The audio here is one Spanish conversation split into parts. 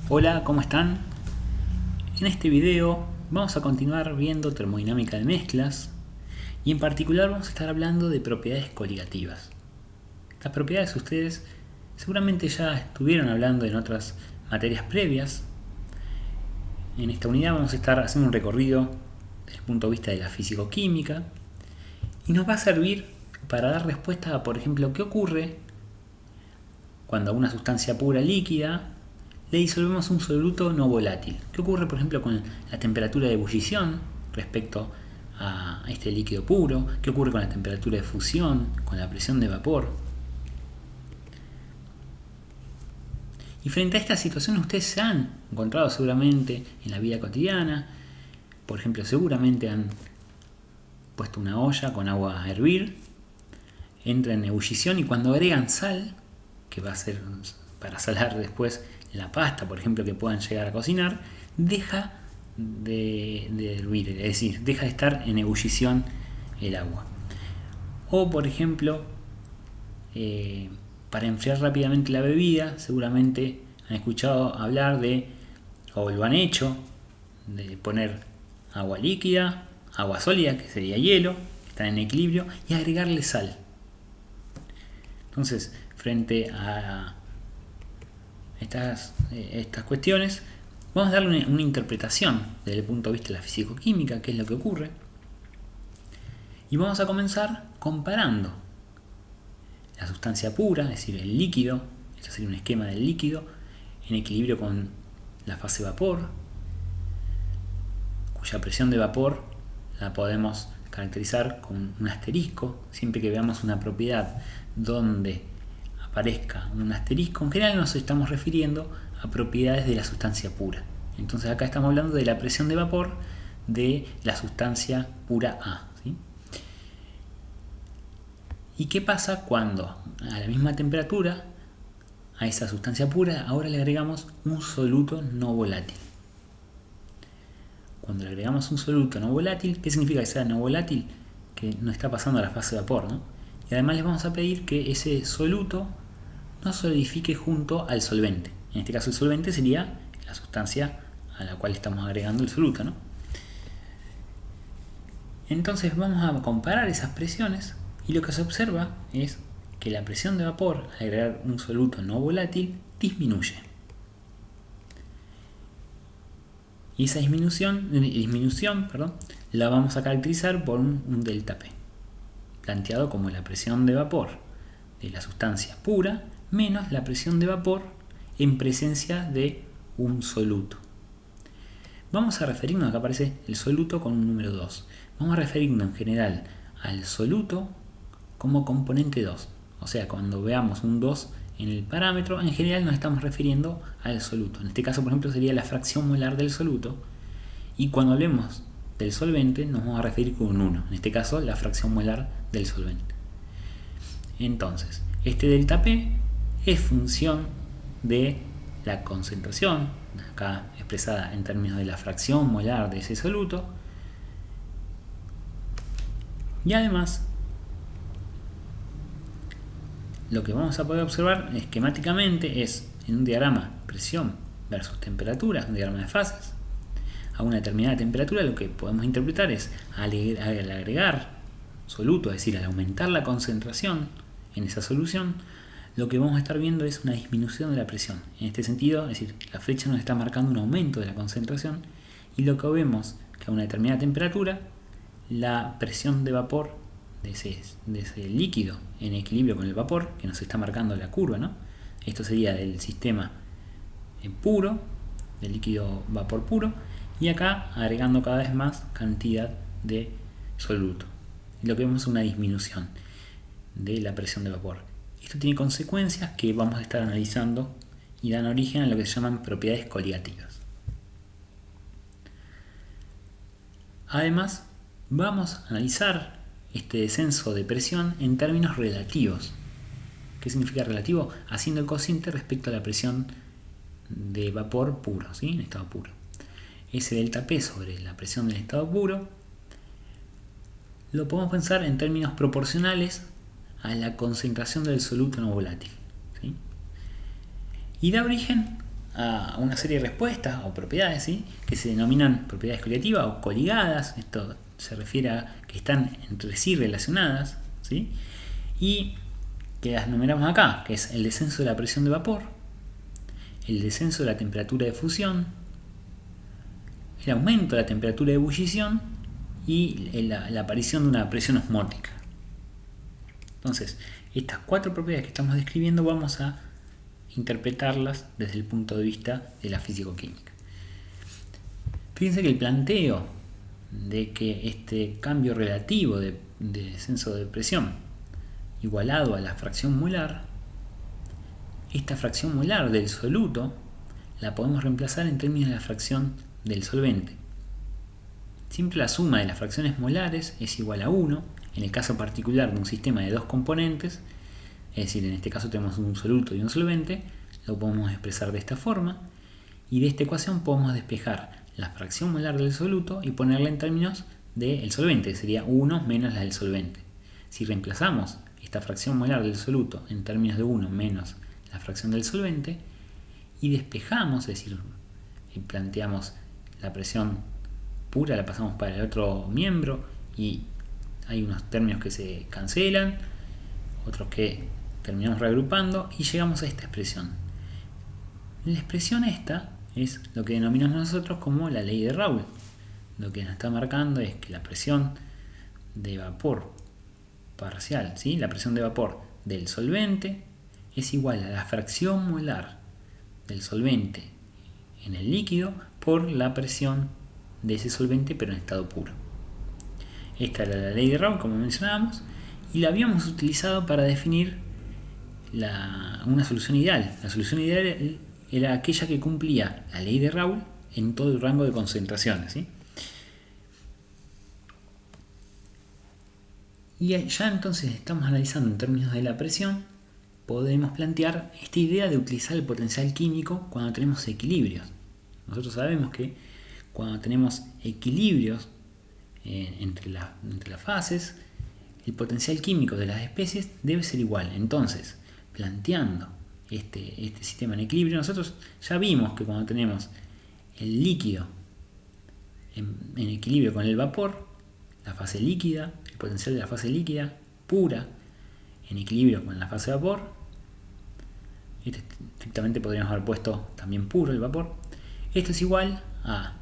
Hola, ¿cómo están? En este video vamos a continuar viendo termodinámica de mezclas y en particular vamos a estar hablando de propiedades coligativas. Estas propiedades ustedes seguramente ya estuvieron hablando en otras materias previas. En esta unidad vamos a estar haciendo un recorrido desde el punto de vista de la físico-química y nos va a servir para dar respuesta a, por ejemplo, qué ocurre cuando a una sustancia pura líquida le disolvemos un soluto no volátil. ¿Qué ocurre, por ejemplo, con la temperatura de ebullición respecto a este líquido puro? ¿Qué ocurre con la temperatura de fusión, con la presión de vapor? Y frente a esta situación ustedes se han encontrado seguramente en la vida cotidiana. Por ejemplo, seguramente han puesto una olla con agua a hervir, entra en ebullición y cuando agregan sal, que va a ser para salar después la pasta, por ejemplo, que puedan llegar a cocinar, deja de hervir, es decir, deja de estar en ebullición el agua. O, por ejemplo, para enfriar rápidamente la bebida, seguramente han escuchado hablar de, o lo han hecho, de poner agua líquida, agua sólida, que sería hielo, que están en equilibrio, y agregarle sal. Entonces, frente a estas cuestiones, vamos a darle una interpretación desde el punto de vista de la físico-química, qué es lo que ocurre, y vamos a comenzar comparando la sustancia pura, es decir, el líquido, este sería un esquema del líquido, en equilibrio con la fase vapor, cuya presión de vapor la podemos caracterizar con un asterisco. Siempre que veamos una propiedad donde aparezca un asterisco, en general nos estamos refiriendo a propiedades de la sustancia pura. Entonces acá estamos hablando de la presión de vapor de la sustancia pura A, ¿sí? ¿Y qué pasa cuando a la misma temperatura a esa sustancia pura ahora le agregamos un soluto no volátil? Cuando le agregamos un soluto no volátil, ¿qué significa que sea no volátil? Que no está pasando a la fase de vapor, ¿no? Y además les vamos a pedir que ese soluto no solidifique junto al solvente. En este caso el solvente sería la sustancia a la cual estamos agregando el soluto, ¿no? Entonces vamos a comparar esas presiones y lo que se observa es que la presión de vapor al agregar un soluto no volátil disminuye. Y esa disminución la vamos a caracterizar por un delta P, planteado como la presión de vapor de la sustancia pura menos la presión de vapor en presencia de un soluto. Vamos a referirnos, acá aparece el soluto con un número 2. Vamos a referirnos en general al soluto como componente 2. O sea, cuando veamos un 2 en el parámetro, en general nos estamos refiriendo al soluto. En este caso, por ejemplo, sería la fracción molar del soluto. Y cuando hablemos del solvente, nos vamos a referir con un 1. En este caso, la fracción molar del solvente. Entonces, este delta P es función de la concentración, acá expresada en términos de la fracción molar de ese soluto. Y además, lo que vamos a poder observar esquemáticamente es en un diagrama presión versus temperatura, un diagrama de fases. A una determinada temperatura lo que podemos interpretar es al agregar soluto, es decir, al aumentar la concentración en esa solución, lo que vamos a estar viendo es una disminución de la presión. En este sentido, es decir, la flecha nos está marcando un aumento de la concentración y lo que vemos que a una determinada temperatura la presión de vapor de ese líquido en equilibrio con el vapor, que nos está marcando la curva, ¿no? Esto sería del sistema puro, del líquido vapor puro, y acá agregando cada vez más cantidad de soluto. Y lo que vemos es una disminución de la presión de vapor. Esto tiene consecuencias que vamos a estar analizando y dan origen a lo que se llaman propiedades coligativas. Además, vamos a analizar este descenso de presión en términos relativos. ¿Qué significa relativo? Haciendo el cociente respecto a la presión de vapor puro, ¿sí? En estado puro. Ese delta P sobre la presión del estado puro lo podemos pensar en términos proporcionales a la concentración del soluto no volátil, ¿sí? Y da origen a una serie de respuestas o propiedades, ¿sí?, que se denominan propiedades coligativas o coligadas. Esto se refiere a que están entre sí relacionadas, ¿sí?, y que las numeramos acá, que es el descenso de la presión de vapor, el descenso de la temperatura de fusión, el aumento de la temperatura de ebullición y la aparición de una presión osmótica. Entonces, estas 4 propiedades que estamos describiendo vamos a interpretarlas desde el punto de vista de la físico-química. Fíjense que el planteo de que este cambio relativo de descenso de presión igualado a la fracción molar, esta fracción molar del soluto la podemos reemplazar en términos de la fracción del solvente. Siempre la suma de las fracciones molares es igual a 1, en el caso particular de un sistema de 2 componentes, es decir, en este caso tenemos un soluto y un solvente, lo podemos expresar de esta forma, y de esta ecuación podemos despejar la fracción molar del soluto y ponerla en términos del solvente, que sería 1 menos la del solvente. Si reemplazamos esta fracción molar del soluto en términos de 1 menos la fracción del solvente y despejamos, es decir, planteamos la presión pura, la pasamos para el otro miembro y hay unos términos que se cancelan, otros que terminamos reagrupando y llegamos a esta expresión. La expresión esta es lo que denominamos nosotros como la ley de Raoult. Lo que nos está marcando es que la presión de vapor parcial, ¿sí?, la presión de vapor del solvente es igual a la fracción molar del solvente en el líquido por la presión de ese solvente pero en estado puro. Esta era la ley de Raoult, como mencionábamos, y la habíamos utilizado para definir una solución ideal. La solución ideal era aquella que cumplía la ley de Raoult en todo el rango de concentraciones, ¿sí? Y ya entonces estamos analizando en términos de la presión, podemos plantear esta idea de utilizar el potencial químico cuando tenemos equilibrios. Nosotros sabemos que cuando tenemos equilibrios entre las fases, el potencial químico de las especies debe ser igual. Entonces, planteando este sistema en equilibrio, nosotros ya vimos que cuando tenemos el líquido en equilibrio con el vapor, la fase líquida, el potencial de la fase líquida pura en equilibrio con la fase de vapor, estrictamente podríamos haber puesto también puro el vapor, esto es igual a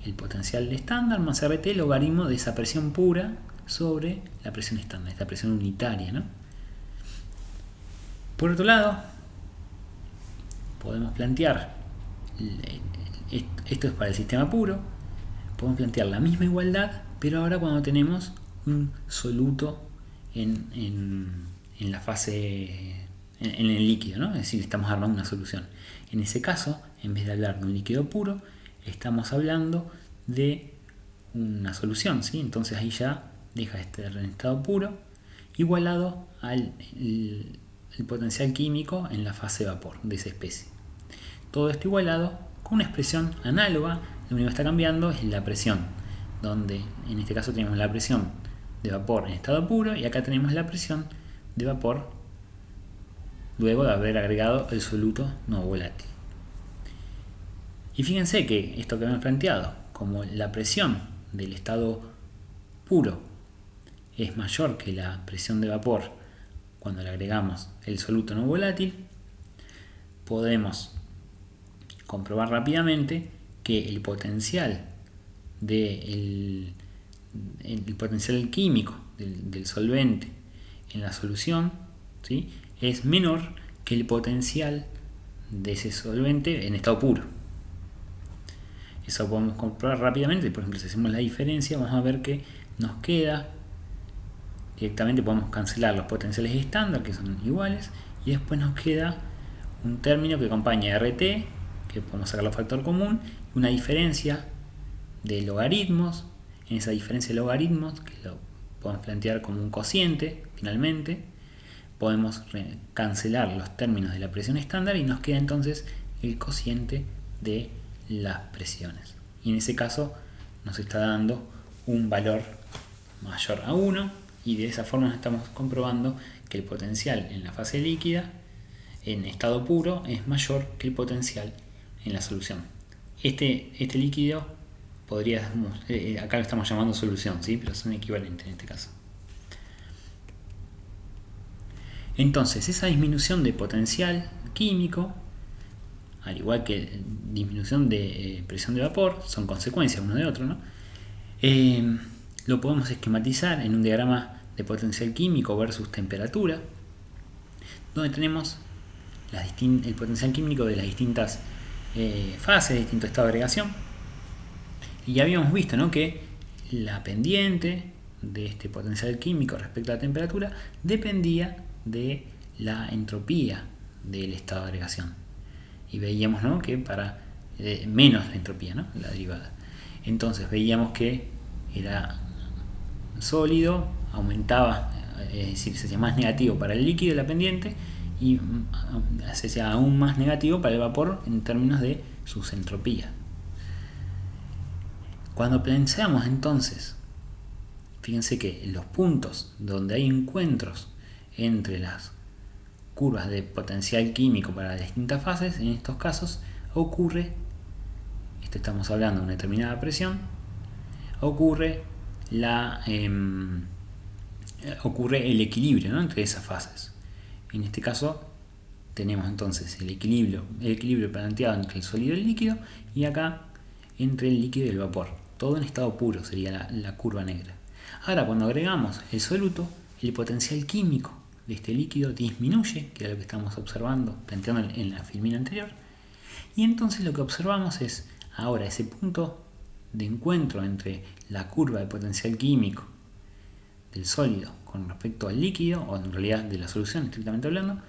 el potencial estándar más RT logaritmo de esa presión pura sobre la presión estándar, esta presión unitaria, ¿no? Por otro lado, podemos plantear, esto es para el sistema puro, podemos plantear la misma igualdad, pero ahora cuando tenemos un soluto en la fase, en el líquido, ¿no? Es decir, estamos armando una solución. En ese caso, en vez de hablar de un líquido puro, estamos hablando de una solución, ¿sí? Entonces ahí ya deja de estar en estado puro, igualado al el potencial químico en la fase de vapor de esa especie. Todo esto igualado con una expresión análoga, lo único que está cambiando es la presión, donde en este caso tenemos la presión de vapor en estado puro y acá tenemos la presión de vapor luego de haber agregado el soluto no volátil. Y fíjense que esto que hemos planteado, como la presión del estado puro es mayor que la presión de vapor cuando le agregamos el soluto no volátil, podemos comprobar rápidamente que el potencial el potencial químico del solvente en la solución, ¿sí?, es menor que el potencial de ese solvente en estado puro. Eso podemos comprobar rápidamente. Por ejemplo, si hacemos la diferencia, vamos a ver que nos queda directamente, podemos cancelar los potenciales estándar que son iguales y después nos queda un término que acompaña RT, que podemos sacar el factor común, y una diferencia de logaritmos. En esa diferencia de logaritmos, que lo podemos plantear como un cociente, finalmente podemos cancelar los términos de la presión estándar y nos queda entonces el cociente de las presiones. Y en ese caso nos está dando un valor mayor a 1 y de esa forma estamos comprobando que el potencial en la fase líquida en estado puro es mayor que el potencial en la solución. Este líquido podríamos, acá lo estamos llamando solución, ¿sí? Pero son equivalentes en este caso. Entonces, esa disminución de potencial químico, al igual que disminución de presión de vapor, son consecuencias uno de otro, ¿no? Lo podemos esquematizar en un diagrama de potencial químico versus temperatura, donde tenemos el potencial químico de las distintas fases, distintos estados de agregación. Y ya habíamos visto, ¿no?, que la pendiente de este potencial químico respecto a la temperatura dependía de la entropía del estado de agregación. Y veíamos, ¿no?, que para menos la entropía, ¿no?, la derivada. Entonces veíamos que era sólido, aumentaba, es decir, se hacía más negativo para el líquido de la pendiente y se hacía aún más negativo para el vapor en términos de sus entropías. Cuando pensamos entonces, fíjense que los puntos donde hay encuentros entre las curvas de potencial químico para las distintas fases, en estos casos ocurre, estamos hablando de una determinada presión, ocurre el equilibrio, ¿no?, entre esas fases. En este caso tenemos entonces el equilibrio planteado entre el sólido y el líquido, y acá entre el líquido y el vapor, todo en estado puro sería la curva negra. Ahora, cuando agregamos el soluto, el potencial químico de este líquido disminuye, que era lo que estamos observando, planteando en la filmina anterior, y entonces lo que observamos es ahora ese punto de encuentro entre la curva de potencial químico del sólido con respecto al líquido, o en realidad de la solución estrictamente hablando,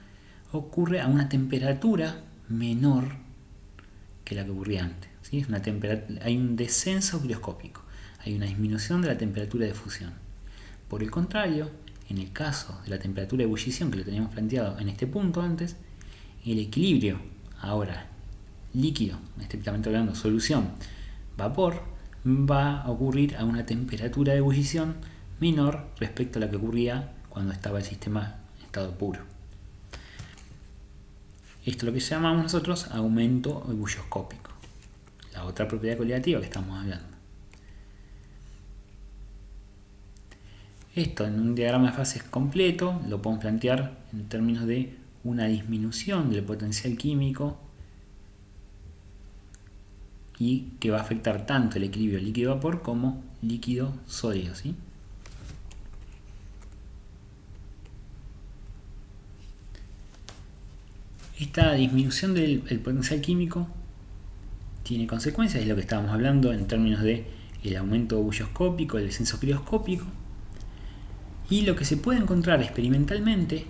ocurre a una temperatura menor que la que ocurría antes, ¿sí? Hay un descenso crioscópico, hay una disminución de la temperatura de fusión. Por el contrario, en el caso de la temperatura de ebullición, que lo teníamos planteado en este punto antes, el equilibrio ahora líquido, estrictamente hablando solución, vapor, va a ocurrir a una temperatura de ebullición menor respecto a la que ocurría cuando estaba el sistema en estado puro. Esto es lo que llamamos nosotros aumento ebulloscópico, la otra propiedad coligativa que estamos hablando. Esto en un diagrama de fases completo lo podemos plantear en términos de una disminución del potencial químico y que va a afectar tanto el equilibrio líquido-vapor como líquido-sólido, ¿sí? Esta disminución del potencial químico tiene consecuencias, es lo que estábamos hablando en términos de el aumento ebulloscópico, el descenso crioscópico, y lo que se puede encontrar experimentalmente,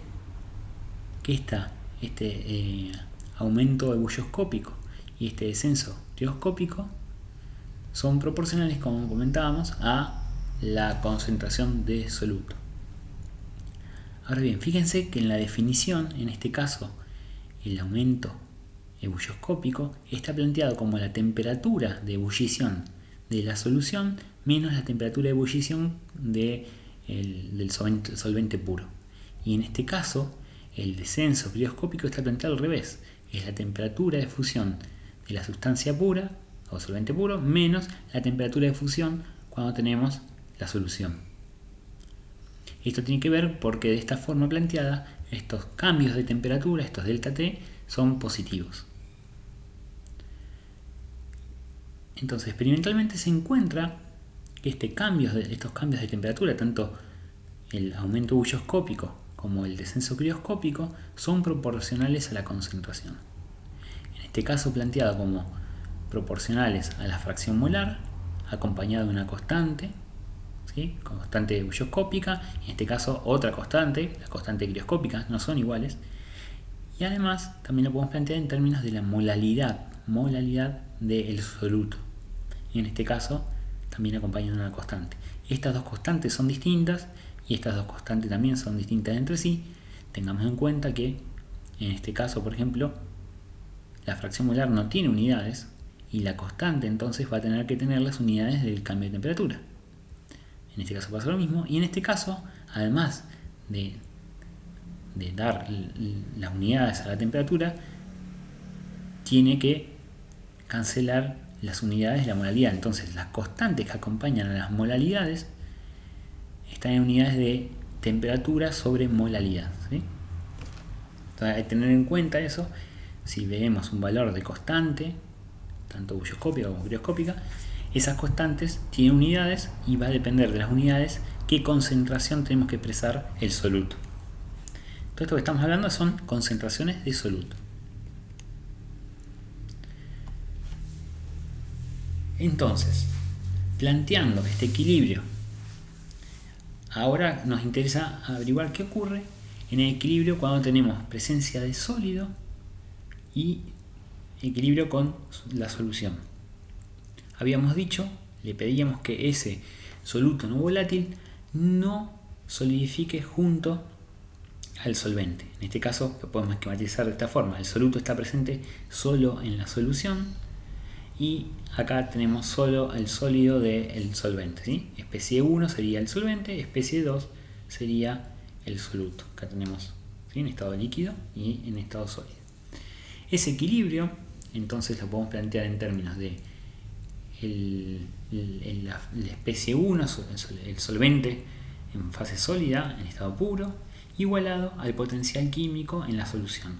que este aumento ebulloscópico y este descenso crioscópico son proporcionales, como comentábamos, a la concentración de soluto. Ahora bien, fíjense que en la definición, en este caso, el aumento ebulloscópico está planteado como la temperatura de ebullición de la solución menos la temperatura de ebullición del solvente puro. Y en este caso, el descenso crioscópico está planteado al revés. Es la temperatura de fusión de la sustancia pura o solvente puro menos la temperatura de fusión cuando tenemos la solución. Esto tiene que ver porque de esta forma planteada estos cambios de temperatura, estos delta T, son positivos. Entonces experimentalmente se encuentra que estos cambios de temperatura, tanto el aumento ebulloscópico como el descenso crioscópico, son proporcionales a la concentración. En este caso planteado como proporcionales a la fracción molar, acompañado de una constante, ¿sí?, constante ebulloscópica, en este caso otra constante, la constante crioscópica, no son iguales, y además también lo podemos plantear en términos de la molalidad del soluto, y en este caso también acompañado de una constante. Estas dos constantes son distintas y estas dos constantes también son distintas entre sí. Tengamos en cuenta que en este caso, por ejemplo, la fracción molar no tiene unidades y la constante entonces va a tener que tener las unidades del cambio de temperatura. En este caso pasa lo mismo, y en este caso, además de dar las unidades a la temperatura, tiene que cancelar las unidades de la molalidad. Entonces las constantes que acompañan a las molalidades están en unidades de temperatura sobre molalidad, ¿sí? Entonces hay que tener en cuenta eso. Si vemos un valor de constante, tanto bulloscópica como crioscópica, esas constantes tienen unidades y va a depender de las unidades qué concentración tenemos que expresar el soluto. Todo esto que estamos hablando son concentraciones de soluto. Entonces, planteando este equilibrio, ahora nos interesa averiguar qué ocurre en el equilibrio cuando tenemos presencia de sólido y equilibrio con la solución. Habíamos dicho, le pedíamos que ese soluto no volátil no solidifique junto al solvente. En este caso lo podemos esquematizar de esta forma: el soluto está presente solo en la solución y acá tenemos solo el sólido del solvente, ¿sí? Especie 1 sería el solvente, especie 2 sería el soluto. Acá tenemos, ¿sí?, en estado líquido y en estado sólido. Ese equilibrio entonces lo podemos plantear en términos de la especie 1, el solvente en fase sólida, en estado puro, igualado al potencial químico en la solución.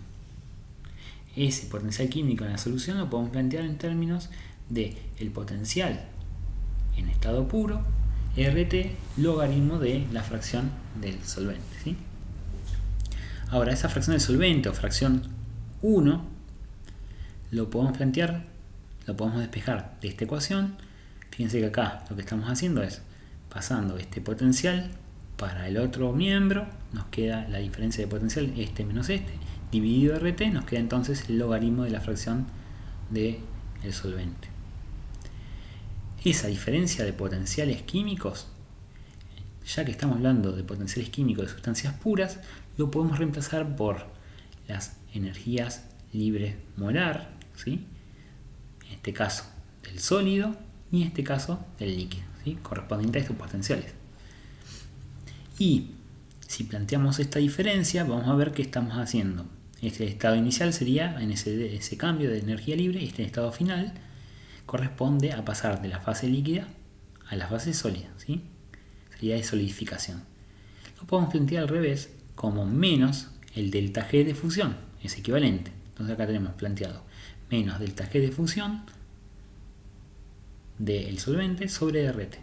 Ese potencial químico en la solución lo podemos plantear en términos de el potencial en estado puro, RT, logaritmo de la fracción del solvente, ¿sí? Ahora, esa fracción del solvente o fracción 1 lo podemos plantear, lo podemos despejar de esta ecuación. Fíjense que acá lo que estamos haciendo es pasando este potencial para el otro miembro, nos queda la diferencia de potencial, este menos este, dividido RT, nos queda entonces el logaritmo de la fracción del solvente. Esa diferencia de potenciales químicos, ya que estamos hablando de potenciales químicos de sustancias puras, lo podemos reemplazar por las energías libres molar, ¿sí?, en este caso del sólido y en este caso del líquido, ¿sí?, correspondiente a estos potenciales. Y si planteamos esta diferencia, vamos a ver qué estamos haciendo. Este estado inicial sería en ese cambio de energía libre, y este estado final corresponde a pasar de la fase líquida a la fase sólida, ¿sí? Sería de solidificación. Lo podemos plantear al revés, como menos el delta G de fusión, es equivalente. Entonces acá tenemos planteado menos delta G de fusión del solvente sobre RT.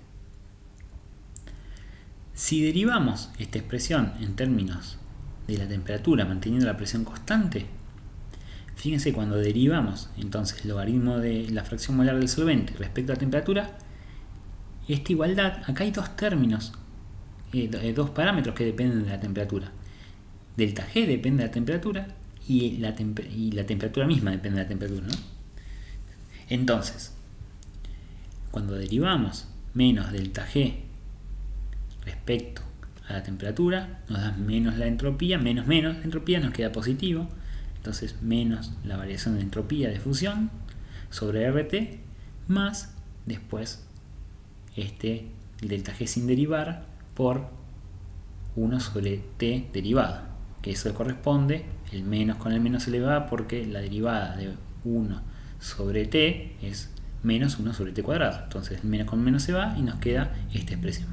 Si derivamos esta expresión en términos de la temperatura manteniendo la presión constante, fíjense, cuando derivamos entonces el logaritmo de la fracción molar del solvente respecto a la temperatura, esta igualdad, acá hay dos términos, dos parámetros que dependen de la temperatura. Delta G depende de la temperatura y la temperatura misma depende de la temperatura, ¿no? Entonces, cuando derivamos menos delta G respecto a la temperatura, nos da menos la entropía, menos la entropía nos queda positivo, entonces menos la variación de entropía de fusión sobre RT, más después el delta G sin derivar por 1 sobre T derivado, que eso corresponde, el menos con el menos se le va porque la derivada de 1 sobre T es menos 1 sobre T cuadrado, entonces el menos con menos se va y nos queda esta expresión.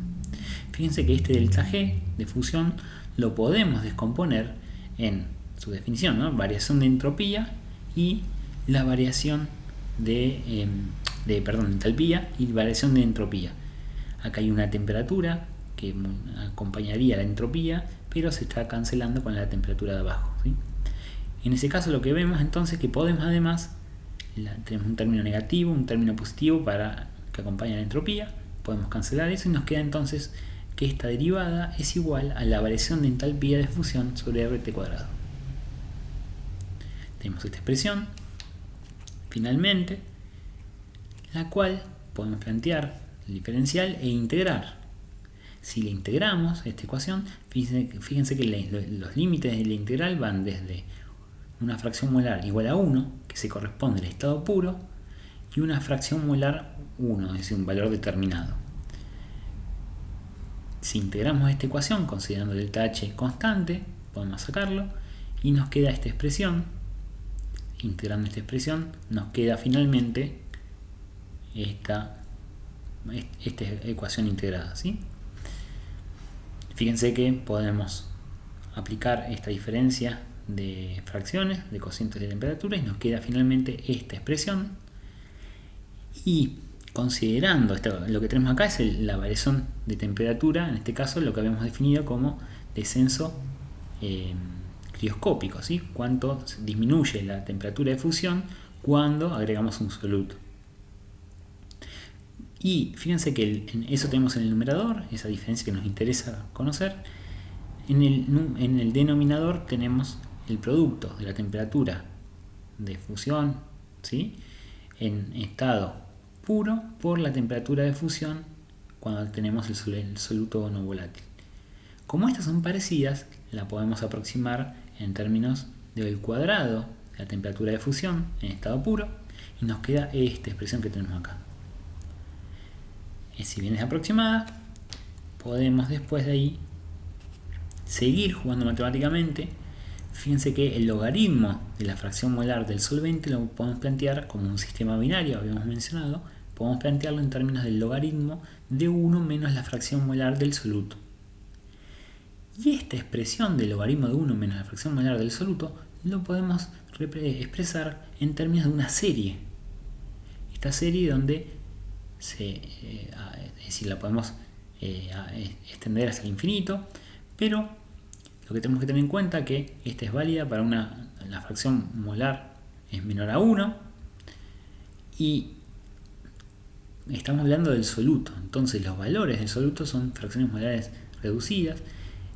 Fíjense que este delta G de fusión lo podemos descomponer en su definición, ¿no? Variación de entropía y la variación de entalpía y variación de entropía. Acá hay una temperatura que acompañaría la entropía, pero se está cancelando con la temperatura de abajo, ¿sí? En ese caso lo que vemos entonces que podemos además, tenemos un término negativo, un término positivo para que acompañe la entropía, podemos cancelar eso y nos queda entonces que esta derivada es igual a la variación de entalpía de fusión sobre RT cuadrado. Tenemos esta expresión, finalmente, la cual podemos plantear el diferencial e integrar. Si le integramos esta ecuación, fíjense que los límites de la integral van desde una fracción molar igual a 1, que se corresponde al estado puro, y una fracción molar 1, es decir, un valor determinado. Si integramos esta ecuación considerando el delta H constante, podemos sacarlo y nos queda esta expresión integrando esta expresión, nos queda finalmente esta ecuación integrada, ¿sí? Fíjense que podemos aplicar esta diferencia de fracciones, de cocientes de temperatura, y nos queda finalmente esta expresión. Y considerando lo que tenemos acá es la variación de temperatura, en este caso lo que habíamos definido como descenso crioscópico, ¿sí? Cuánto disminuye la temperatura de fusión cuando agregamos un soluto. Y fíjense que eso tenemos en el numerador, esa diferencia que nos interesa conocer. En el denominador tenemos el producto de la temperatura de fusión, ¿sí?, en estado puro por la temperatura de fusión cuando tenemos el soluto no volátil. Como estas son parecidas, la podemos aproximar en términos del cuadrado de la temperatura de fusión en estado puro, y nos queda esta expresión que tenemos acá. Si bien es aproximada, podemos después de ahí seguir jugando matemáticamente. Fíjense que el logaritmo de la fracción molar del solvente lo podemos plantear como un sistema binario, habíamos mencionado. Podemos plantearlo en términos del logaritmo de 1 menos la fracción molar del soluto. Y esta expresión del logaritmo de 1 menos la fracción molar del soluto lo podemos expresar en términos de una serie. Esta serie donde es decir, la podemos extender hasta el infinito, pero lo que tenemos que tener en cuenta es que esta es válida para la fracción molar es menor a 1 y estamos hablando del soluto. Entonces los valores del soluto son fracciones molares reducidas,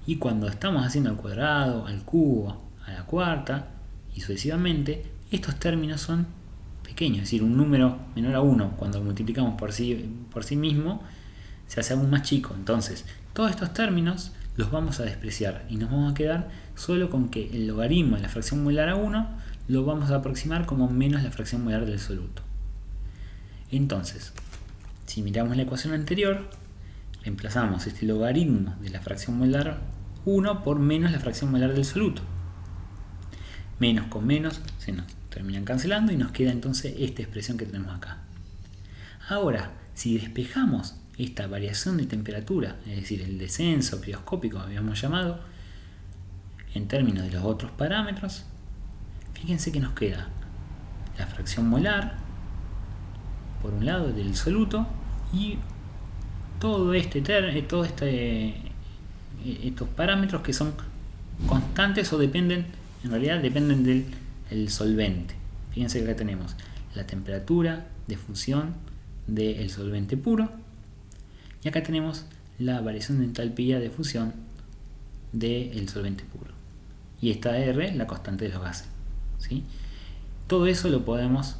y cuando estamos haciendo al cuadrado, al cubo, a la cuarta y sucesivamente, estos términos son pequeños, es decir, un número menor a 1 cuando lo multiplicamos por sí mismo se hace aún más chico. Entonces todos estos términos los vamos a despreciar y nos vamos a quedar solo con que el logaritmo de la fracción molar a 1 lo vamos a aproximar como menos la fracción molar del soluto. Entonces, si miramos la ecuación anterior, reemplazamos este logaritmo de la fracción molar 1 por menos la fracción molar del soluto. Menos con menos se nos terminan cancelando y nos queda entonces esta expresión que tenemos acá. Ahora, si despejamos esta variación de temperatura, es decir, el descenso crioscópico habíamos llamado, en términos de los otros parámetros, fíjense que nos queda la fracción molar por un lado del soluto y estos parámetros que son constantes o en realidad dependen del solvente. Fíjense que acá tenemos la temperatura de fusión del solvente puro, y acá tenemos la variación de entalpía de fusión del solvente puro, y esta R, la constante de los gases, ¿sí? Todo eso lo podemos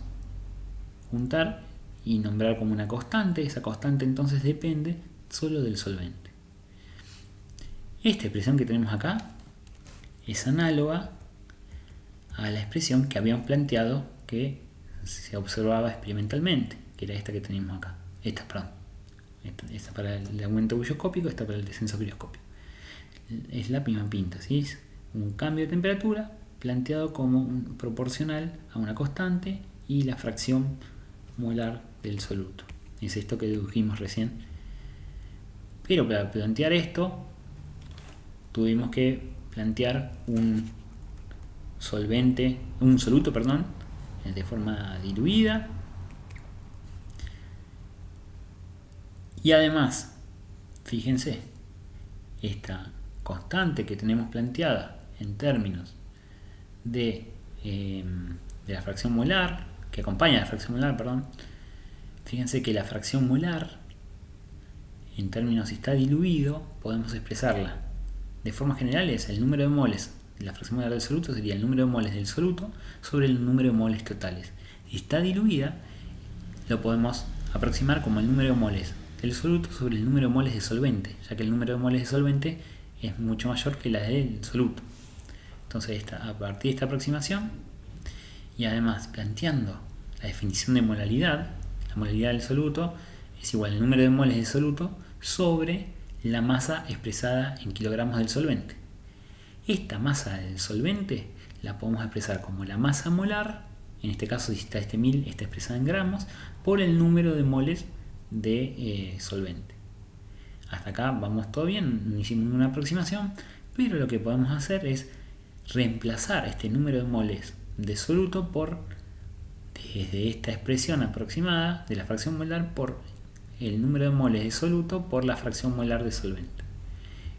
juntar y nombrar como una constante. Esa constante entonces depende solo del solvente. Esta expresión que tenemos acá es análoga a la expresión que habíamos planteado que se observaba experimentalmente, que era esta que tenemos acá. Esta para el aumento bulloscópico, esta para el descenso crioscópico. Es la misma pinta, ¿sí? Es un cambio de temperatura planteado como proporcional a una constante y la fracción molar del soluto. Es esto que dedujimos recién. Pero para plantear esto tuvimos que plantear un soluto, de forma diluida, y además, fíjense, esta constante que tenemos planteada en términos de la fracción molar, que acompaña a la fracción molar, fíjense que la fracción molar, en términos si está diluido, podemos expresarla de forma general es el número de moles de la fracción molar del soluto, sería el número de moles del soluto sobre el número de moles totales. Si está diluida, lo podemos aproximar como el número de moles del soluto sobre el número de moles de solvente, ya que el número de moles de solvente es mucho mayor que la del soluto. Entonces, a partir de esta aproximación, y además planteando la definición de molaridad, la molaridad del soluto es igual al número de moles del soluto sobre la masa expresada en kilogramos del solvente. Esta masa del solvente la podemos expresar como la masa molar en este caso si está este 1000 está expresada en gramos, por el número de moles de solvente. Hasta acá vamos todo bien, no hicimos ninguna aproximación, pero lo que podemos hacer es reemplazar este número de moles de soluto desde esta expresión aproximada de la fracción molar por el número de moles de soluto por la fracción molar de solvente.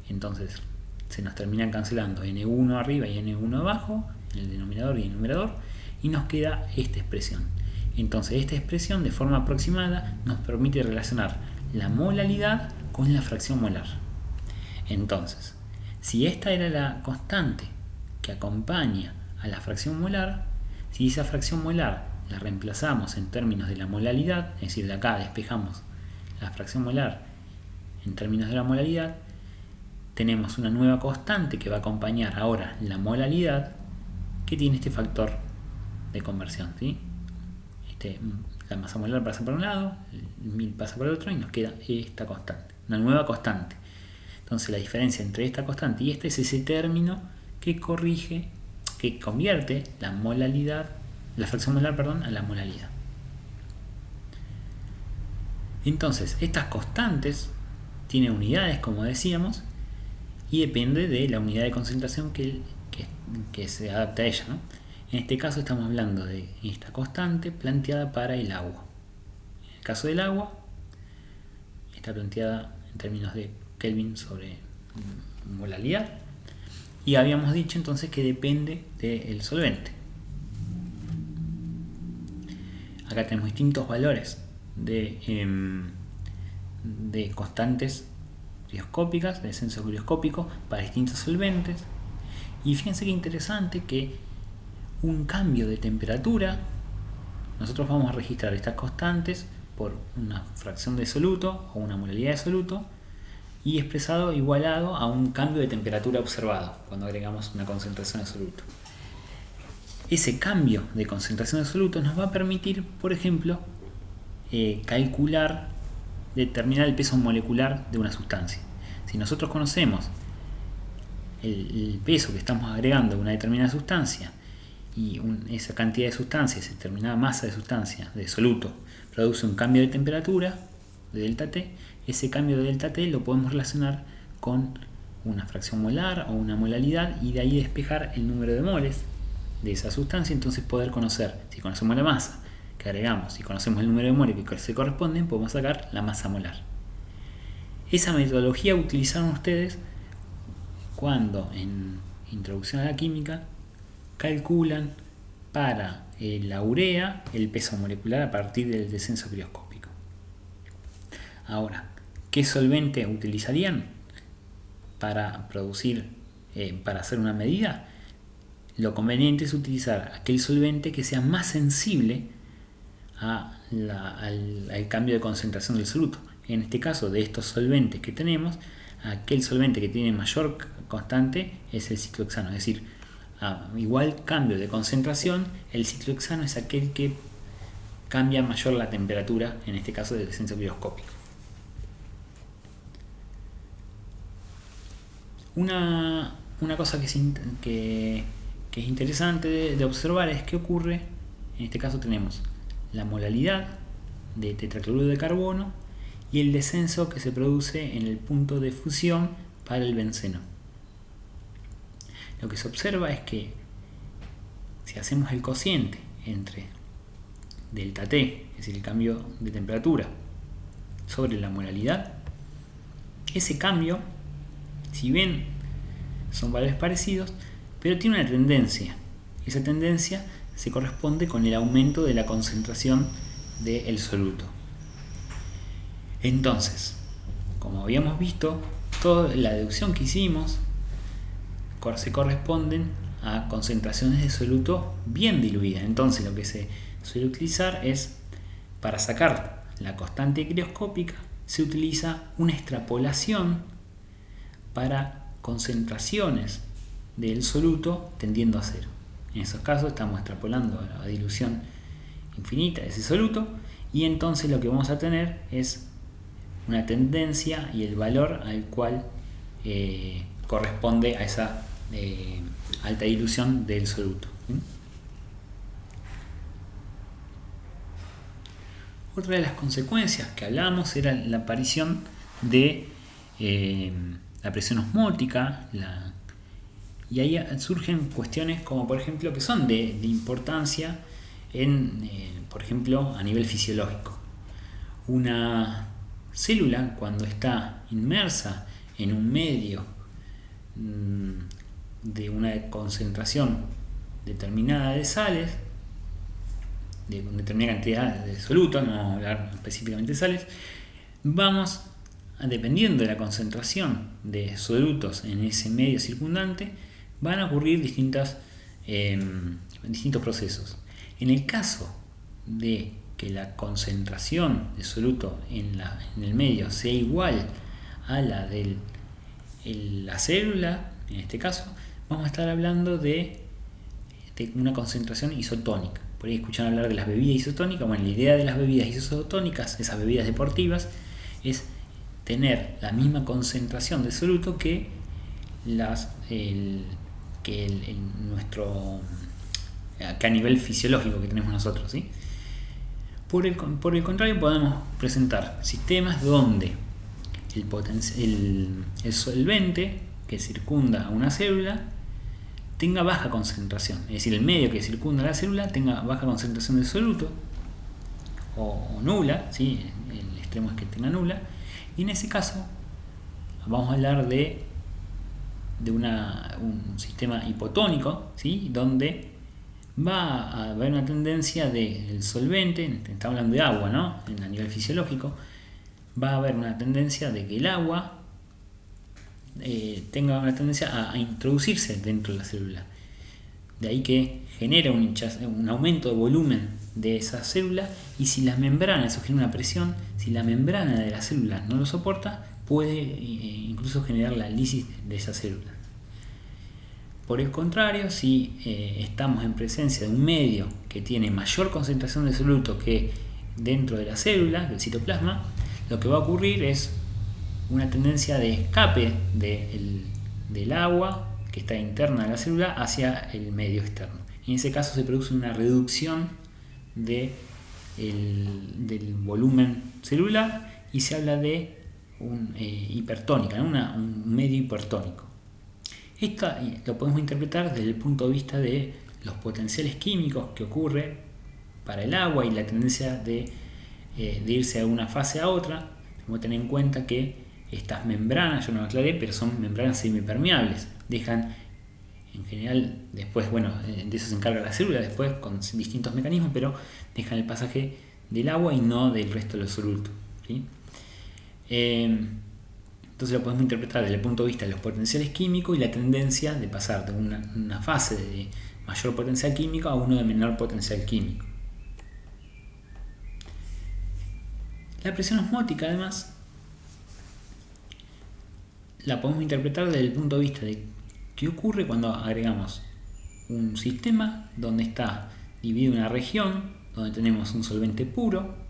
Entonces se nos terminan cancelando N1 arriba y N1 abajo, en el denominador y el numerador, y nos queda esta expresión. Entonces esta expresión de forma aproximada nos permite relacionar la molaridad con la fracción molar. Entonces, si esta era la constante que acompaña a la fracción molar, si esa fracción molar la reemplazamos en términos de la molaridad, es decir, de acá despejamos la fracción molar en términos de la molaridad, tenemos una nueva constante que va a acompañar ahora la molaridad, que tiene este factor de conversión, ¿sí? La masa molar pasa por un lado, el 1000 pasa por el otro y nos queda esta constante, una nueva constante. Entonces la diferencia entre esta constante y este es ese término que convierte la fracción molar, a la molaridad. Entonces estas constantes tienen unidades, como decíamos, y depende de la unidad de concentración que se adapta a ella, ¿no? En este caso estamos hablando de esta constante planteada para el agua. En el caso del agua está planteada en términos de Kelvin sobre molaridad, y habíamos dicho entonces que depende del solvente. Acá tenemos distintos valores de constantes crioscópicas, de descenso crioscópico para distintos solventes, y fíjense que interesante que un cambio de temperatura, nosotros vamos a registrar estas constantes por una fracción de soluto o una molaridad de soluto, y igualado a un cambio de temperatura observado cuando agregamos una concentración de soluto. Ese cambio de concentración de soluto nos va a permitir, por ejemplo, determinar el peso molecular de una sustancia. Si nosotros conocemos el peso que estamos agregando a una determinada sustancia y esa cantidad de sustancia, esa determinada masa de sustancia de soluto produce un cambio de temperatura de delta T, ese cambio de delta T lo podemos relacionar con una fracción molar o una molaridad, y de ahí despejar el número de moles de esa sustancia. Entonces poder conocer, si conocemos la masa que agregamos y conocemos el número de moles que se corresponden, podemos sacar la masa molar. Esa metodología utilizaron ustedes cuando en Introducción a la Química calculan para la urea el peso molecular a partir del descenso crioscópico. Ahora, ¿qué solvente utilizarían para para hacer una medida? Lo conveniente es utilizar aquel solvente que sea más sensible al cambio de concentración del soluto. En este caso, de estos solventes que tenemos, aquel solvente que tiene mayor constante es el ciclohexano, es decir, a igual cambio de concentración, el ciclohexano es aquel que cambia mayor la temperatura, en este caso del descenso crioscópico. Una cosa que es interesante de observar es qué ocurre. En este caso tenemos la molaridad de tetracloruro de carbono y el descenso que se produce en el punto de fusión para el benceno. Lo que se observa es que si hacemos el cociente entre delta T, es decir, el cambio de temperatura, sobre la molaridad, ese cambio, si bien son valores parecidos, pero tiene una tendencia. Esa tendencia se corresponde con el aumento de la concentración del soluto. Entonces, como habíamos visto, toda la deducción que hicimos se corresponden a concentraciones de soluto bien diluidas. Entonces, lo que se suele utilizar es, para sacar la constante crioscópica, se utiliza una extrapolación para concentraciones del soluto tendiendo a cero. En esos casos estamos extrapolando a la dilución infinita de ese soluto, y entonces lo que vamos a tener es una tendencia y el valor al cual corresponde a esa alta dilución del soluto. Otra de las consecuencias que hablamos era la aparición de la presión osmótica, y ahí surgen cuestiones como por ejemplo que son de importancia por ejemplo a nivel fisiológico. Una célula, cuando está inmersa en un medio de una concentración determinada de sales, de determinada cantidad de soluto, no vamos a hablar específicamente de sales, dependiendo de la concentración de solutos en ese medio circundante, van a ocurrir distintos procesos. En el caso de que la concentración de soluto en el medio sea igual a la de la célula, en este caso, vamos a estar hablando de una concentración isotónica. Por ahí escuchan hablar de las bebidas isotónicas. Bueno, la idea de las bebidas isotónicas, esas bebidas deportivas, es tener la misma concentración de soluto que a nivel fisiológico que tenemos nosotros, ¿sí? Por el contrario, podemos presentar sistemas donde el solvente que circunda a una célula tenga baja concentración, es decir, el medio que circunda a la célula tenga baja concentración de soluto o nula, ¿sí? El extremo es que tenga nula, y en ese caso vamos a hablar de un sistema hipotónico, ¿sí? Donde va a haber una tendencia del solvente, estamos hablando de agua, ¿no? A nivel fisiológico, va a haber una tendencia de que el agua tenga una tendencia a introducirse dentro de la célula. De ahí que genera un aumento de volumen de esa célula, y si la membrana, eso genera una presión, si la membrana de la célula no lo soporta, puede incluso generar la lisis de esa célula. Por el contrario, si estamos en presencia de un medio que tiene mayor concentración de soluto que dentro de la célula, del citoplasma, lo que va a ocurrir es una tendencia de escape del agua que está interna de la célula hacia el medio externo. En ese caso se produce una reducción del volumen celular y se habla de hipertónica, ¿no? Un medio hipertónico. Esto lo podemos interpretar desde el punto de vista de los potenciales químicos que ocurre para el agua y la tendencia de irse de una fase a otra. Tenemos que tener en cuenta que estas membranas, yo no lo aclaré, pero son membranas semipermeables. Dejan, en general, después, de eso se encarga la célula después con distintos mecanismos, pero dejan el pasaje del agua y no del resto del soluto, ¿sí? Entonces lo podemos interpretar desde el punto de vista de los potenciales químicos y la tendencia de pasar de una fase de mayor potencial químico a uno de menor potencial químico. La presión osmótica, además, la podemos interpretar desde el punto de vista de qué ocurre cuando agregamos un sistema donde está dividido una región, donde tenemos un solvente puro,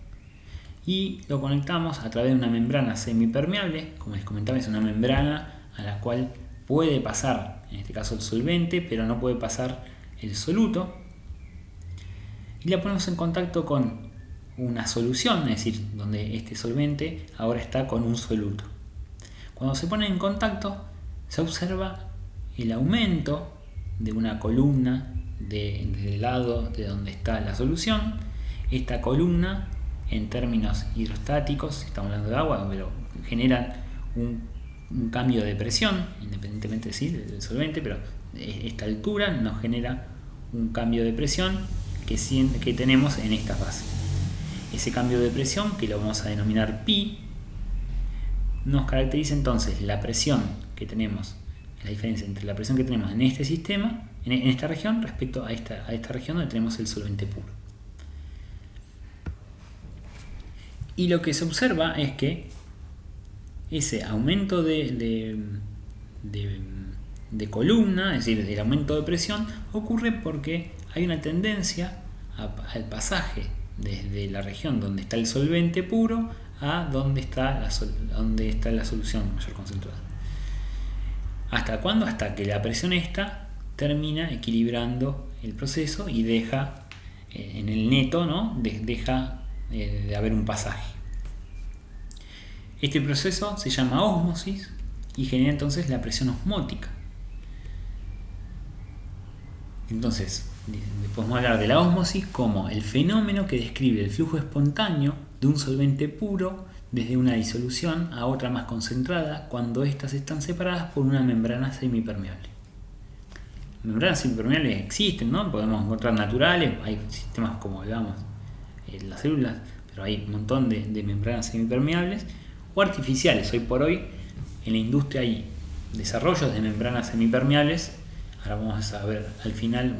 y lo conectamos a través de una membrana semipermeable. Como les comentaba, es una membrana a la cual puede pasar, en este caso el solvente, pero no puede pasar el soluto, y la ponemos en contacto con una solución, es decir, donde este solvente ahora está con un soluto. Cuando se ponen en contacto, se observa el aumento de una columna del lado de donde está la solución. Esta columna, en términos hidrostáticos, estamos hablando de agua, pero generan un cambio de presión, independientemente del solvente, pero esta altura nos genera un cambio de presión que tenemos en esta fase. Ese cambio de presión, que lo vamos a denominar pi, nos caracteriza entonces la presión que tenemos, la diferencia entre la presión que tenemos en este sistema, en esta región, respecto a esta región donde tenemos el solvente puro. Y lo que se observa es que ese aumento de columna, es decir, el aumento de presión, ocurre porque hay una tendencia al pasaje desde la región donde está el solvente puro a donde está la solución mayor concentrada. ¿Hasta cuándo? Hasta que la presión esta termina equilibrando el proceso y deja en el neto, ¿no? Deja de haber un pasaje. Este proceso se llama ósmosis y genera entonces la presión osmótica. Entonces, podemos hablar de la ósmosis como el fenómeno que describe el flujo espontáneo de un solvente puro desde una disolución a otra más concentrada cuando éstas están separadas por una membrana semipermeable. Membranas semipermeables existen, ¿no? Podemos encontrar naturales, hay sistemas como hablábamos en las células, pero hay un montón de membranas semipermeables o artificiales. Hoy por hoy en la industria hay desarrollos de membranas semipermeables. Ahora vamos a ver al final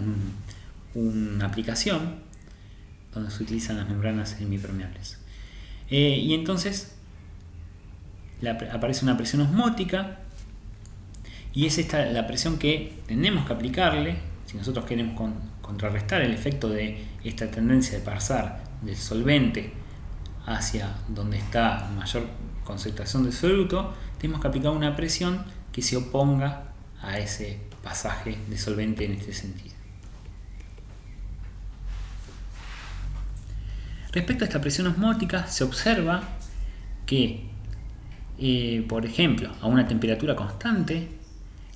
una aplicación donde se utilizan las membranas semipermeables. Y entonces aparece una presión osmótica y es esta la presión que tenemos que aplicarle si nosotros queremos contrarrestar el efecto de esta tendencia de pasar del solvente hacia donde está mayor concentración de soluto. Tenemos que aplicar una presión que se oponga a ese pasaje de solvente en este sentido. Respecto a esta presión osmótica, se observa que, por ejemplo, a una temperatura constante,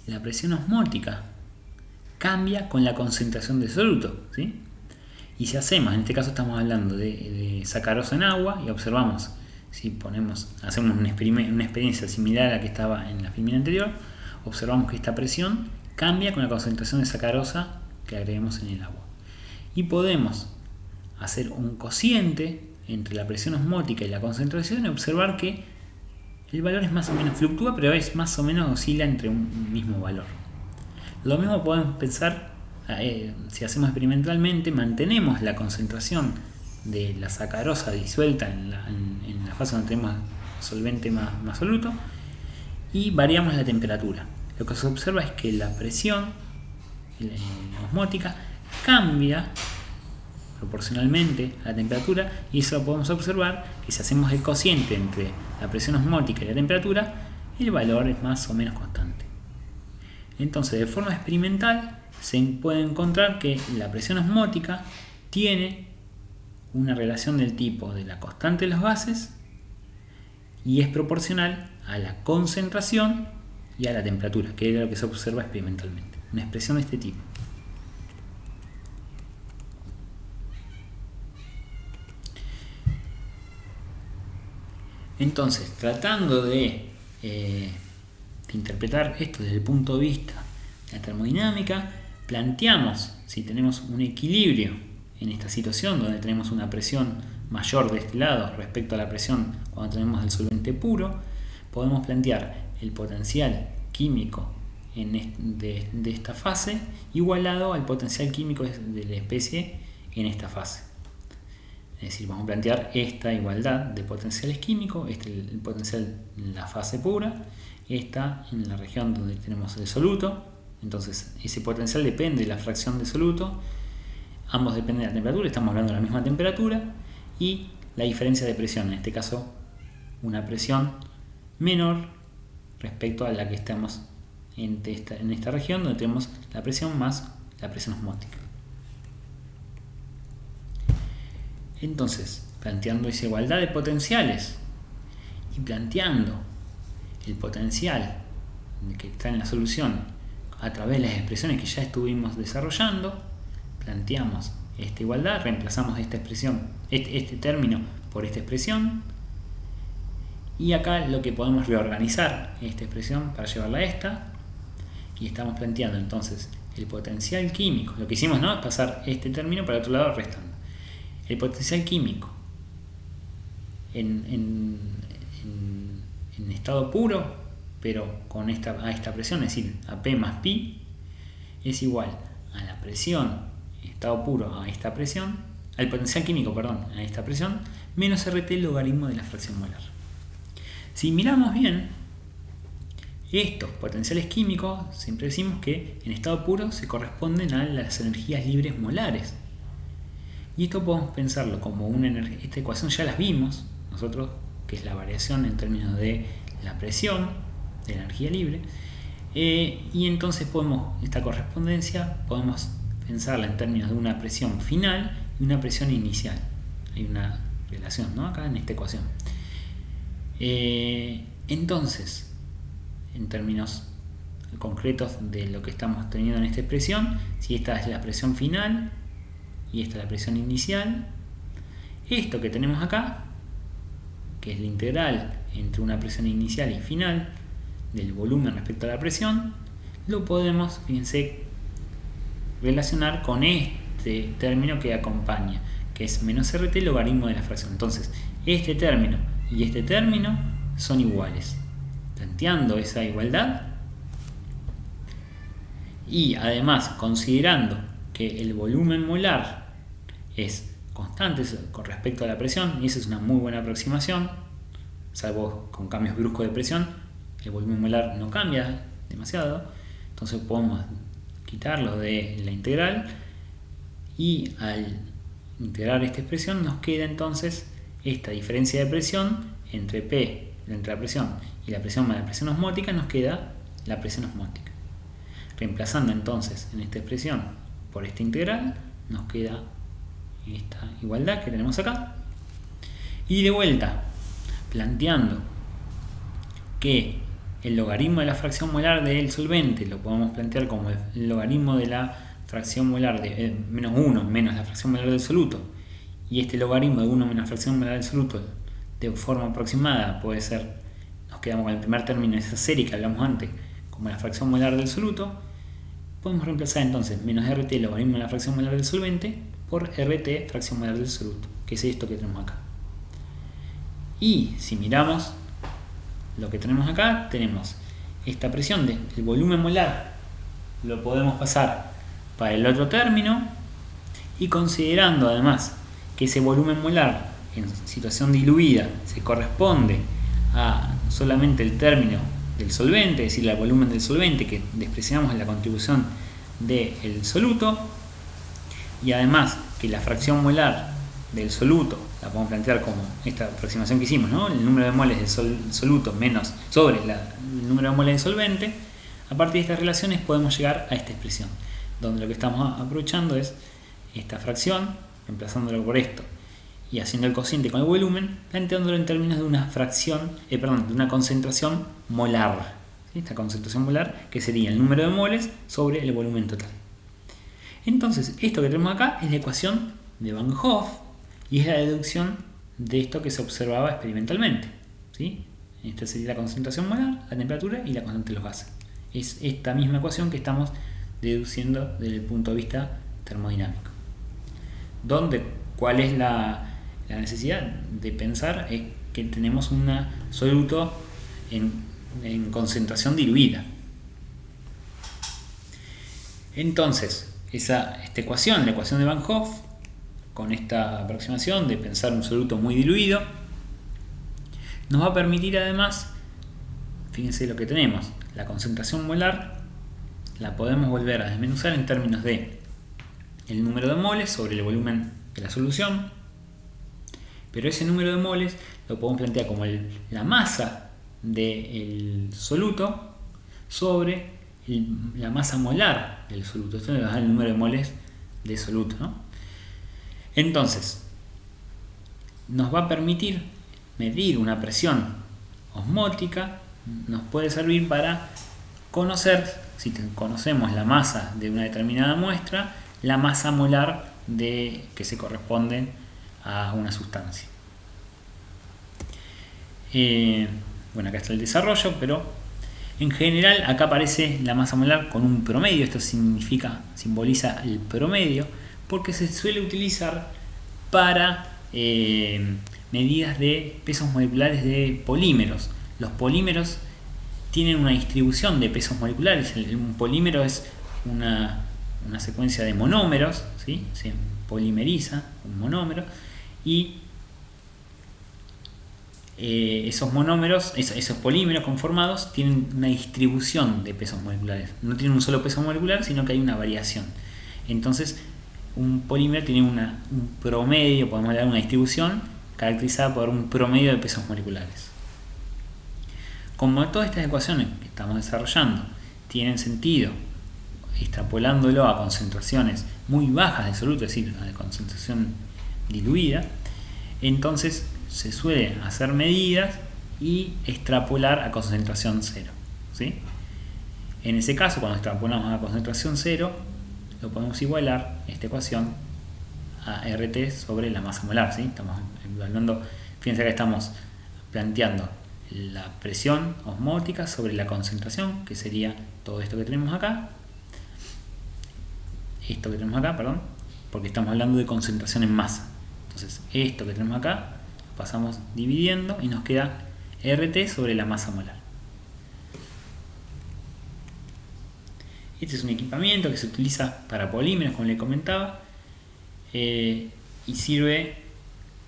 la presión osmótica cambia con la concentración de soluto, ¿sí? Y si hacemos, en este caso estamos hablando de sacarosa en agua, y observamos, si hacemos una experiencia similar a la que estaba en la filmina anterior, observamos que esta presión cambia con la concentración de sacarosa que agreguemos en el agua. Y podemos hacer un cociente entre la presión osmótica y la concentración y observar que el valor es más o menos fluctúa, pero es más o menos oscila entre un mismo valor. Lo mismo podemos pensar si hacemos experimentalmente, mantenemos la concentración de la sacarosa disuelta en la fase donde tenemos solvente más soluto y variamos la temperatura. Lo que se observa es que la presión osmótica cambia proporcionalmente a la temperatura, y eso lo podemos observar que si hacemos el cociente entre la presión osmótica y la temperatura, el valor es más o menos constante. Entonces, de forma experimental se puede encontrar que la presión osmótica tiene una relación del tipo de la constante de los gases y es proporcional a la concentración y a la temperatura, que es lo que se observa experimentalmente. Una expresión de este tipo. Entonces, tratando de interpretar esto desde el punto de vista de la termodinámica, planteamos si tenemos un equilibrio en esta situación donde tenemos una presión mayor de este lado respecto a la presión cuando tenemos el solvente puro, podemos plantear el potencial químico de esta fase igualado al potencial químico de la especie en esta fase. Es decir, vamos a plantear esta igualdad de potenciales químicos, el potencial en la fase pura, esta en la región donde tenemos el soluto. Entonces ese potencial depende de la fracción de soluto, ambos dependen de la temperatura, estamos hablando de la misma temperatura, y la diferencia de presión, en este caso una presión menor respecto a la que estamos en esta región donde tenemos la presión más la presión osmótica. Entonces, planteando esa igualdad de potenciales y planteando el potencial que está en la solución a través de las expresiones que ya estuvimos desarrollando, planteamos esta igualdad, reemplazamos esta expresión, este término por esta expresión, y acá lo que podemos reorganizar esta expresión para llevarla a esta, y estamos planteando entonces el potencial químico. Lo que hicimos, ¿no?, es pasar este término para el otro lado restando. El potencial químico en estado puro, pero con a esta presión, es decir, a P más pi, es igual a la presión en estado puro a esta presión, al potencial químico, perdón, a esta presión, menos RT logaritmo de la fracción molar. Si miramos bien, estos potenciales químicos, siempre decimos que en estado puro se corresponden a las energías libres molares. Y esto podemos pensarlo como una energía. Esta ecuación ya las vimos nosotros, que es la variación en términos de la presión de la energía libre. Y entonces esta correspondencia podemos pensarla en términos de una presión final y una presión inicial. Hay una relación, ¿no? Acá en esta ecuación. Entonces, en términos concretos de lo que estamos teniendo en esta expresión, si esta es la presión final y esta es la presión inicial, esto que tenemos acá, que es la integral entre una presión inicial y final del volumen respecto a la presión, lo podemos, fíjense, relacionar con este término que acompaña, que es menos RT logaritmo de la fracción. Entonces, este término y este término son iguales. Planteando esa igualdad y además considerando que el volumen molar es constante con respecto a la presión, y esa es una muy buena aproximación, salvo con cambios bruscos de presión, el volumen molar no cambia demasiado, entonces podemos quitarlo de la integral y al integrar esta expresión nos queda entonces esta diferencia de presión entre P, entre la presión y la presión más la presión osmótica, nos queda la presión osmótica. Reemplazando entonces en esta expresión por esta integral, nos queda esta igualdad que tenemos acá. Y de vuelta, planteando que el logaritmo de la fracción molar del solvente lo podemos plantear como el logaritmo de la fracción molar de menos 1 menos la fracción molar del soluto, y este logaritmo de 1 menos la fracción molar del soluto de forma aproximada puede ser, nos quedamos con el primer término de esa serie que hablamos antes, como la fracción molar del soluto, podemos reemplazar entonces menos RT logaritmo de la fracción molar del solvente por RT fracción molar del soluto, que es esto que tenemos acá. Y si miramos lo que tenemos acá, tenemos esta presión del volumen molar, lo podemos pasar para el otro término, y considerando además que ese volumen molar en situación diluida se corresponde a solamente el término del solvente, es decir, el volumen del solvente que despreciamos en la contribución del soluto, y además que la fracción molar del soluto la podemos plantear como esta aproximación que hicimos, ¿no? El número de moles del soluto menos sobre el número de moles del solvente. A partir de estas relaciones podemos llegar a esta expresión, donde lo que estamos aprovechando es esta fracción, reemplazándolo por esto y haciendo el cociente con el volumen, planteándolo en términos de una fracción, de una concentración molar, ¿sí? Esta concentración molar que sería el número de moles sobre el volumen total. Entonces, esto que tenemos acá es la ecuación de Van Hoff y es la deducción de esto que se observaba experimentalmente, ¿sí? Esta sería la concentración molar, la temperatura y la constante de los gases. Es esta misma ecuación que estamos deduciendo desde el punto de vista termodinámico. ¿Cuál es la necesidad de pensar? Es que tenemos un soluto en concentración diluida. Entonces, esta ecuación, la ecuación de Van Hoff, con esta aproximación de pensar un soluto muy diluido, nos va a permitir además, fíjense lo que tenemos, la concentración molar la podemos volver a desmenuzar en términos de el número de moles sobre el volumen de la solución, pero ese número de moles lo podemos plantear como la masa del soluto sobre la masa molar del soluto. Esto nos da el número de moles de soluto, ¿no? Entonces, nos va a permitir medir una presión osmótica, nos puede servir para conocer, si conocemos la masa de una determinada muestra, la masa molar que se corresponde a una sustancia. Bueno, acá está el desarrollo, pero en general acá aparece la masa molar con un promedio. Esto simboliza el promedio, porque se suele utilizar para medidas de pesos moleculares de polímeros. Los polímeros tienen una distribución de pesos moleculares. Un polímero es una secuencia de monómeros, ¿sí? Se polimeriza un monómero y esos monómeros, esos polímeros conformados tienen una distribución de pesos moleculares. No tienen un solo peso molecular, sino que hay una variación. Entonces, un polímero tiene un promedio, podemos hablar de una distribución caracterizada por un promedio de pesos moleculares. Como todas estas ecuaciones que estamos desarrollando tienen sentido extrapolándolo a concentraciones muy bajas de soluto, es decir, a la concentración diluida, entonces se suele hacer medidas y extrapolar a concentración cero, ¿sí? En ese caso, cuando extrapolamos a concentración cero, lo podemos igualar esta ecuación a RT sobre la masa molar, ¿sí? Estamos evaluando, fíjense que estamos planteando la presión osmótica sobre la concentración, que sería todo esto que tenemos acá, porque estamos hablando de concentración en masa. Entonces esto que tenemos acá lo pasamos dividiendo y nos queda RT sobre la masa molar. Este es un equipamiento que se utiliza para polímeros, como les comentaba, y sirve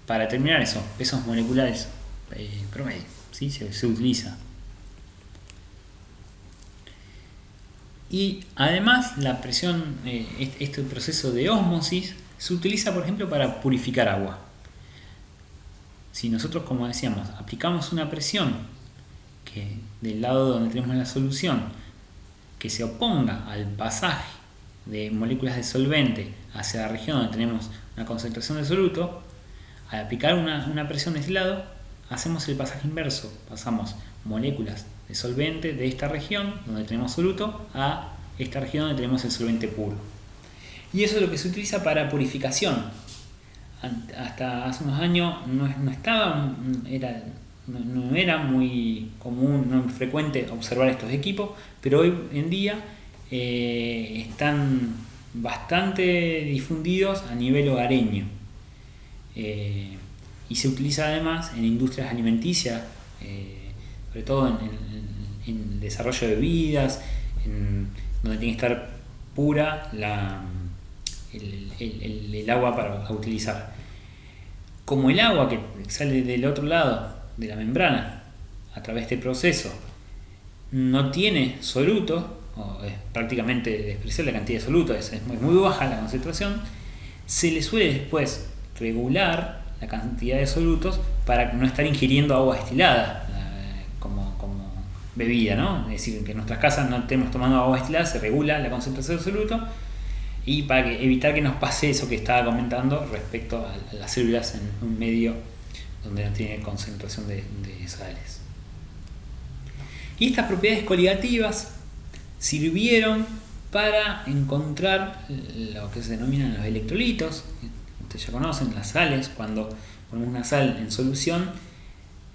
para determinar esos pesos moleculares promedio, ¿sí? Se utiliza. Y además la presión, este proceso de ósmosis se utiliza, por ejemplo, para purificar agua. Si nosotros, como decíamos, aplicamos una presión que del lado donde tenemos la solución que se oponga al pasaje de moléculas de solvente hacia la región donde tenemos una concentración de soluto, al aplicar una presión de este lado, hacemos el pasaje inverso. Pasamos moléculas de solvente de esta región donde tenemos soluto a esta región donde tenemos el solvente puro. Y eso es lo que se utiliza para purificación. Hasta hace unos años no era muy común, no frecuente observar estos equipos, pero hoy en día están bastante difundidos a nivel hogareño, y se utiliza además en industrias alimenticias, sobre todo en el desarrollo de bebidas, donde tiene que estar pura el agua para utilizar. Como el agua que sale del otro lado de la membrana a través de este proceso no tiene soluto, o es prácticamente despreciable la cantidad de soluto, es muy baja la concentración, se le suele después regular la cantidad de solutos para no estar ingiriendo agua destilada como bebida, ¿no? Es decir, que en nuestras casas no estemos tomando agua destilada, se regula la concentración de soluto, y para evitar que nos pase eso que estaba comentando respecto a las células en un medio donde no tiene concentración de sales. Y estas propiedades coligativas sirvieron para encontrar lo que se denominan los electrolitos. Ustedes ya conocen las sales. Cuando ponemos una sal en solución,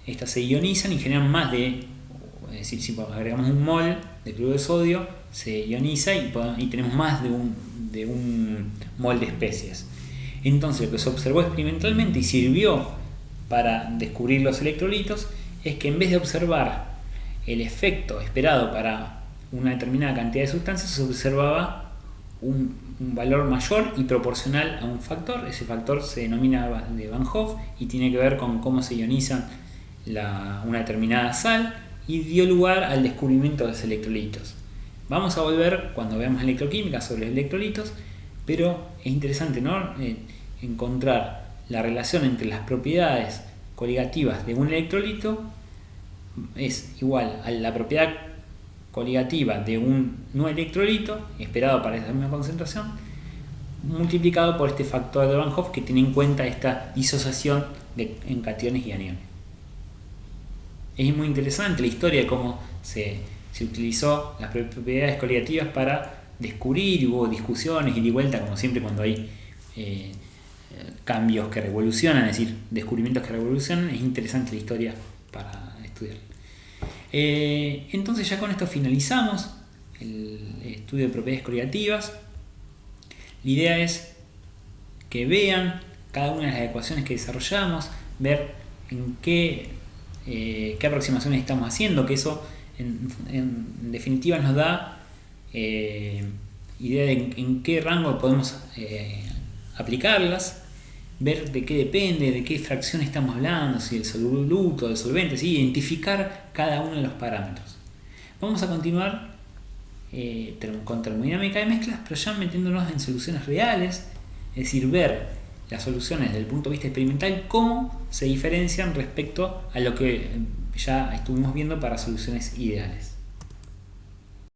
estas se ionizan y generan más de, es decir, si agregamos un mol de cloruro de sodio, se ioniza y tenemos más de un mol de especies. Entonces, lo que se observó experimentalmente y sirvió para descubrir los electrolitos es que en vez de observar el efecto esperado para una determinada cantidad de sustancias, se observaba un valor mayor y proporcional a un factor. Ese factor se denomina de Van Hoff y tiene que ver con cómo se ioniza una determinada sal, y dio lugar al descubrimiento de los electrolitos. Vamos a volver cuando veamos electroquímica sobre los electrolitos, pero es interesante, ¿no?, encontrar la relación entre las propiedades coligativas de un electrolito es igual a la propiedad coligativa de un no electrolito esperado para esa misma concentración, multiplicado por este factor de Van Hoff que tiene en cuenta esta disociación en cationes y aniones. Es muy interesante la historia de cómo se utilizó las propiedades coligativas para descubrir, y hubo discusiones y de vuelta, como siempre cuando hay cambios que revolucionan, es decir, descubrimientos que revolucionan. Es interesante la historia para estudiar. Entonces ya con esto finalizamos el estudio de propiedades coligativas. La idea es que vean cada una de las ecuaciones que desarrollamos, ver en qué aproximaciones estamos haciendo, que eso en definitiva nos da idea de en qué rango podemos aplicarlas, ver de qué depende, de qué fracción estamos hablando, si del soluto, del solvente, ¿sí? Identificar cada uno de los parámetros. Vamos a continuar con termodinámica de mezclas, pero ya metiéndonos en soluciones reales, es decir, ver las soluciones desde el punto de vista experimental, cómo se diferencian respecto a lo que ya estuvimos viendo para soluciones ideales.